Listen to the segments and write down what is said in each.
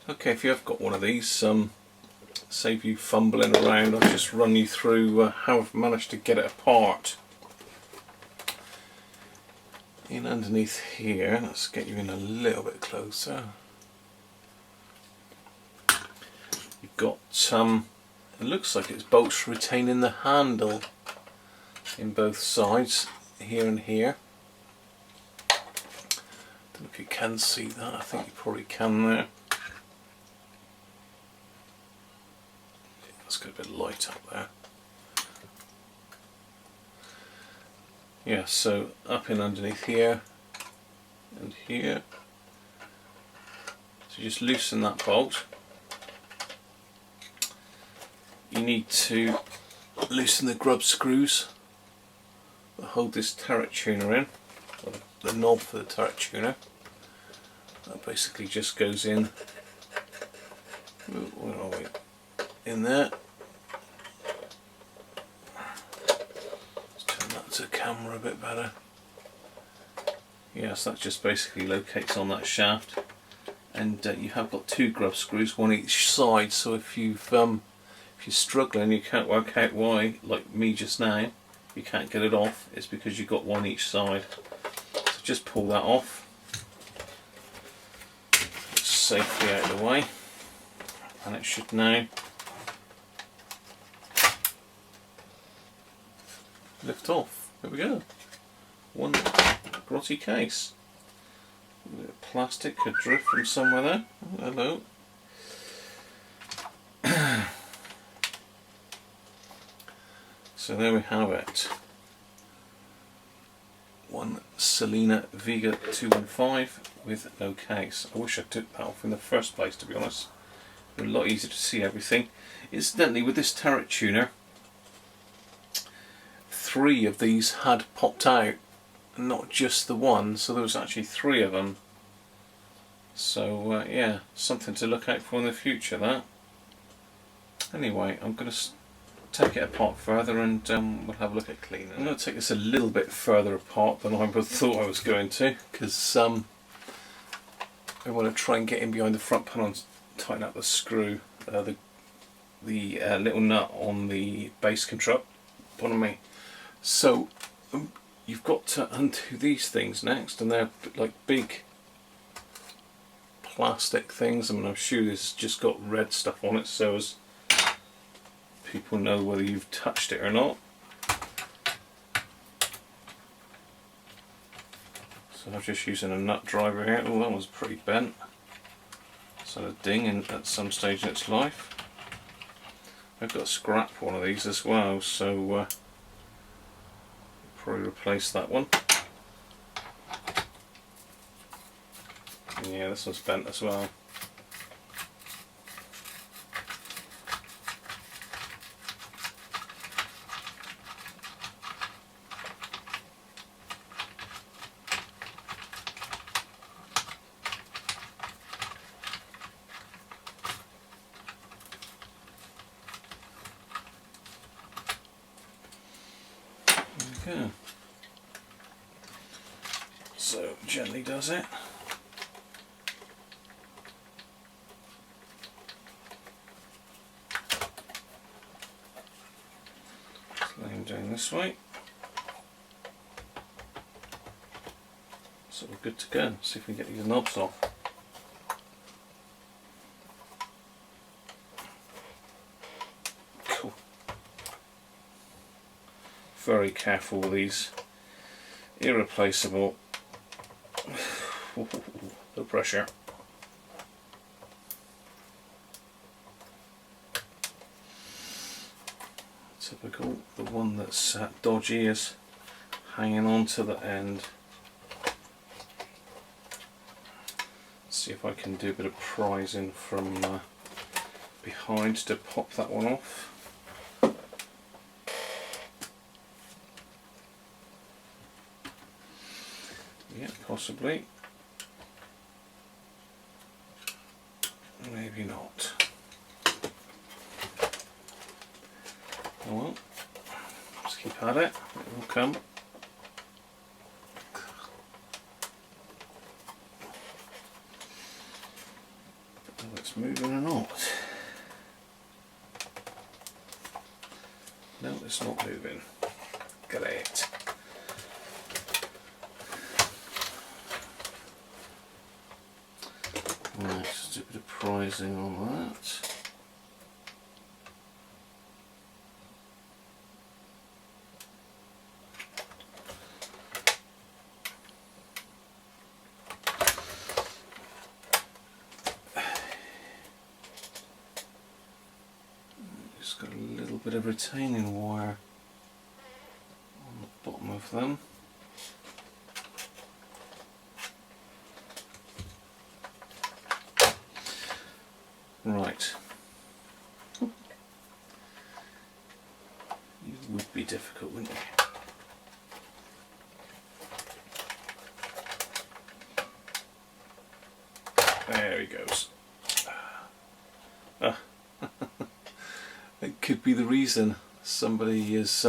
Okay, if you have got one of these, save you fumbling around, I'll just run you through how I've managed to get it apart. In underneath here, let's get you in a little bit closer. You've got it looks like it's bolts retaining the handle in both sides, here and here. Don't know if you can see that, I think you probably can there. Let's get a bit of light up there. Yeah, so up in underneath here and here. So just loosen that bolt. You need to loosen the grub screws that hold this turret tuner in, or the knob for the turret tuner. That basically just goes in. Where are we? In there. Let's turn that to the camera a bit better. Yes, that just basically locates on that shaft, and you have got two grub screws, one each side. So if you're struggling, you can't work out why, like me just now, you can't get it off, it's because you've got one each side. So just pull that off. It's safely out of the way, and it should now lift off. There we go. One grotty case. A bit of plastic could drift from somewhere there. Oh, hello. So there we have it. One Selena Vega 215 with no case. I wish I took that off in the first place, to be honest. It would be a lot easier to see everything. Incidentally, with this turret tuner, 3 of these had popped out, not just the one, so there was actually 3 of them. So yeah, something to look out for in the future, that. Anyway, I'm going to take it apart further, and we'll have a look at cleaning. I'm going to take this a little bit further apart than I thought I was going to, because I want to try and get in behind the front panel and tighten up the screw, the little nut on the base control. Pardon me. So you've got to undo these things next, and they're like big plastic things. I mean, I'm sure this has just got red stuff on it, so as people know whether you've touched it or not. So I'm just using a nut driver here. Oh, that was pretty bent. So a ding at some stage in its life. I've got to scrap one of these as well, so probably replace that one. Yeah, this one's bent as well. Okay. So gently does it. Lay him down this way. So we're good to go. See if we can get these knobs off. Cool. Very careful with these. Irreplaceable. No pressure. Typical. The one that's dodgy is hanging on to the end. See if I can do a bit of prising from behind to pop that one off. Yeah, possibly. Maybe not. Oh well, just keep at it, it will come. whether it's moving or not. No, it's not moving. Great. Right, just do a bit of prising on that. Just got a little bit of retaining wire on the bottom of them. Right. It would be difficult, wouldn't it? There he goes. It could be the reason somebody has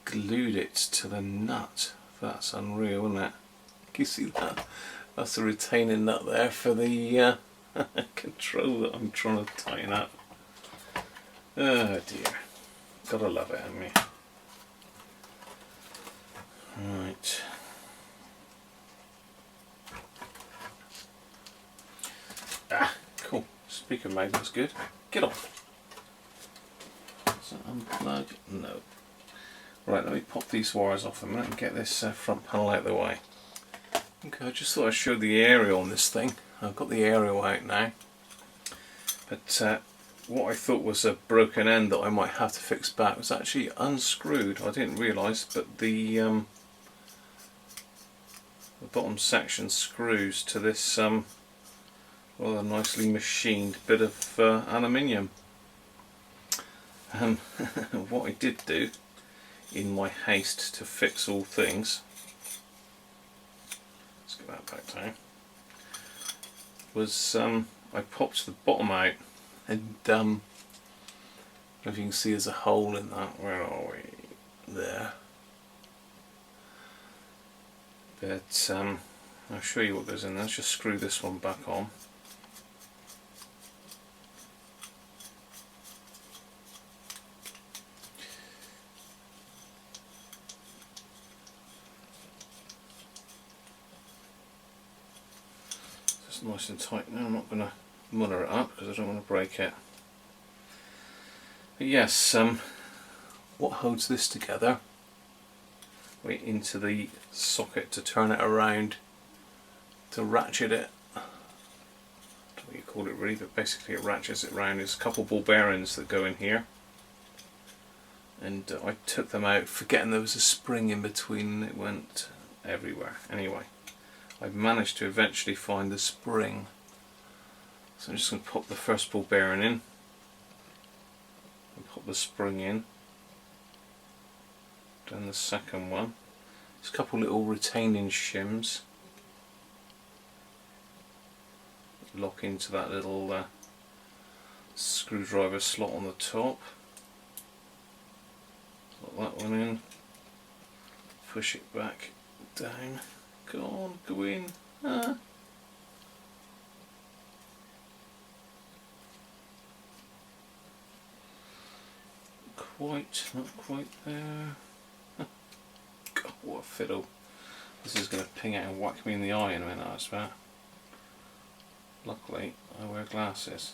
glued it to the nut. That's unreal, isn't it? Can you see that? That's a retaining nut there for the control that I'm trying to tighten up. Oh dear. Gotta love it, haven't you? Right. Ah, cool. Speaker magnet's good. Get off. Does that unplug? No. Right, let me pop these wires off a minute and get this front panel out of the way. Okay, I just thought I'd show the aerial on this thing. I've got the aerial out now. But what I thought was a broken end that I might have to fix back was actually unscrewed. I didn't realise, but the bottom section screws to this rather nicely machined bit of aluminium. What I did do in my haste to fix all things, let's get that back down, was I popped the bottom out, and I don't know if you can see there's a hole in that. Where are we? There. But I'll show you what goes in there. Let's just screw this one back on. Just nice and tight now. I'm not going to muller it up because I don't want to break it. But yes, what holds this together, wait into the socket to turn it around to ratchet it. I don't know what you call it really, but basically it ratchets it round. There's a couple ball bearings that go in here, and I took them out forgetting there was a spring in between. It went everywhere. Anyway, I've managed to eventually find the spring, so I'm just going to pop the first ball bearing in and pop the spring in. Then the second one. There's a couple little retaining shims lock into that little screwdriver slot on the top. Lock that one in, push it back down. Go on, go in. Ah. Not quite there. God, what a fiddle. This is going to ping out and whack me in the eye in a minute, I expect. Luckily, I wear glasses.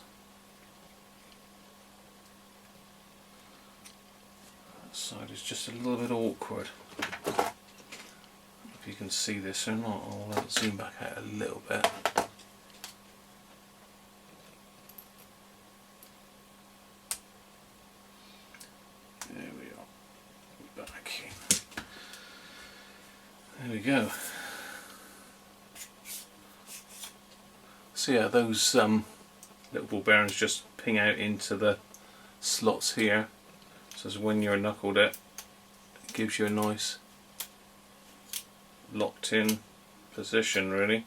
That side is just a little bit awkward. If you can see this or not, I'll zoom back out a little bit. There we are. Back in. There we go. So yeah, those little ball bearings just ping out into the slots here. So as when you're knuckled it gives you a nice locked in position, really.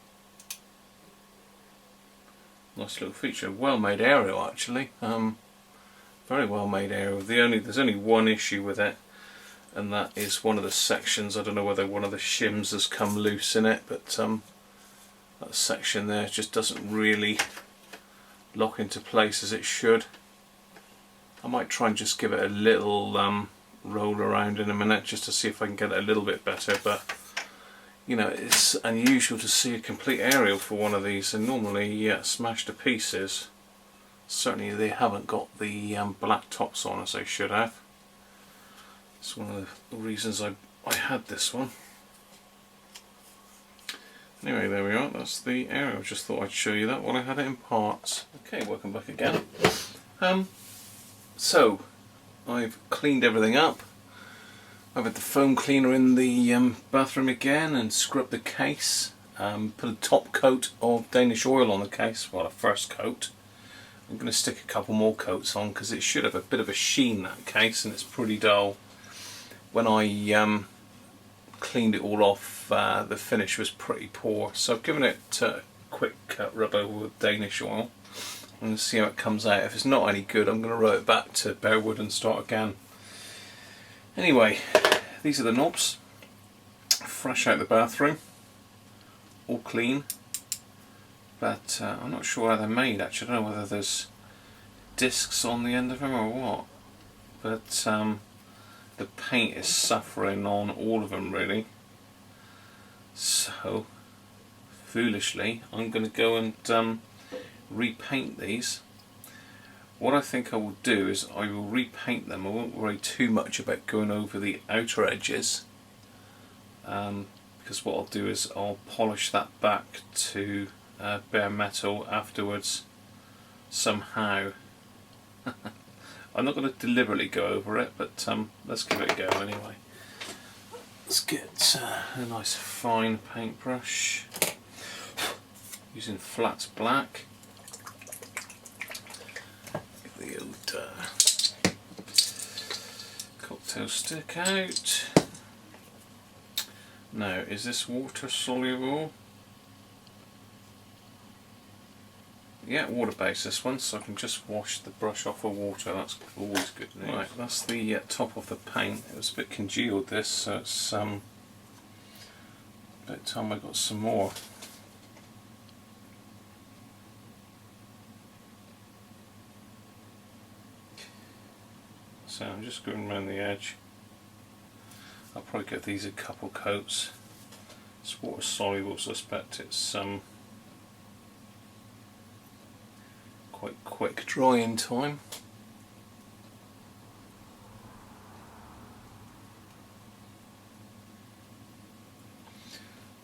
Nice little feature. Well made aerial actually. Very well made aerial. There's only one issue with it, and that is one of the sections. I don't know whether one of the shims has come loose in it, but That section there just doesn't really lock into place as it should. I might try and just give it a little roll around in a minute just to see if I can get it a little bit better, but you know, it's unusual to see a complete aerial for one of these, and normally smashed to pieces. Certainly they haven't got the black tops on as they should have. It's one of the reasons I had this one. Anyway, there we are, that's the aerial. Just thought I'd show you that while I had it in parts. Okay, welcome back again. So, I've cleaned everything up. I've had the foam cleaner in the bathroom again and scrubbed the case. Put a top coat of Danish oil on the case, well, a first coat. I'm going to stick a couple more coats on because it should have a bit of a sheen, that case, and it's pretty dull. When I cleaned it all off, the finish was pretty poor, so I've given it a quick rub over with Danish oil. I'm going to see how it comes out. If it's not any good, I'm going to roll it back to bare wood and start again. Anyway, these are the knobs. Fresh out the bathroom. All clean. But I'm not sure how they're made actually. I don't know whether there's discs on the end of them or what. But the paint is suffering on all of them really. So, foolishly, I'm going to go and repaint these. What I think I will do is I will repaint them. I won't worry too much about going over the outer edges, because what I'll do is I'll polish that back to bare metal afterwards somehow. I'm not going to deliberately go over it, but let's give it a go anyway. Let's get a nice fine paintbrush using flat black. Get the old cocktail stick out. Now, is this water soluble? Yeah, water based this one, so I can just wash the brush off with water. That's always good news. Right, that's the top of the paint. It was a bit congealed this, so it's about time I got some more. So I'm just going around the edge. I'll probably get these a couple coats. It's water soluble, so I suspect it's quite quick drying time.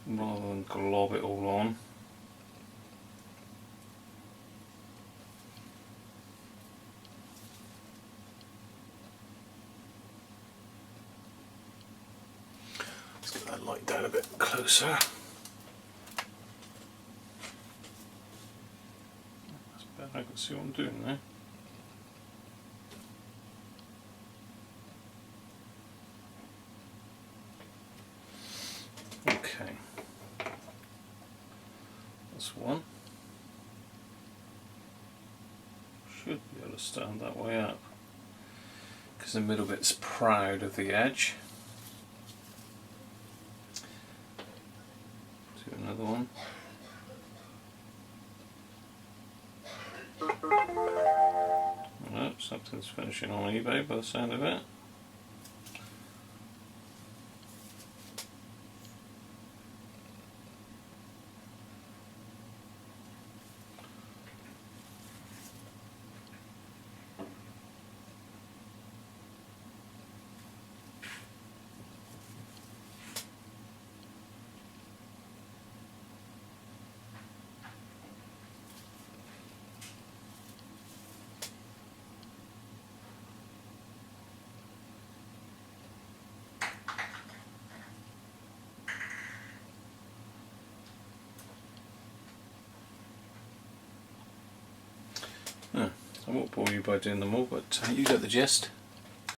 Rather than glob it all on. Let's get that light down a bit closer. I can see what I'm doing there. Okay, that's one. Should be able to stand that way up because the middle bit's proud of the edge. Do another one. Oh, something's finishing on eBay by the sound of it. I won't bore you by doing them all, but you get the gist.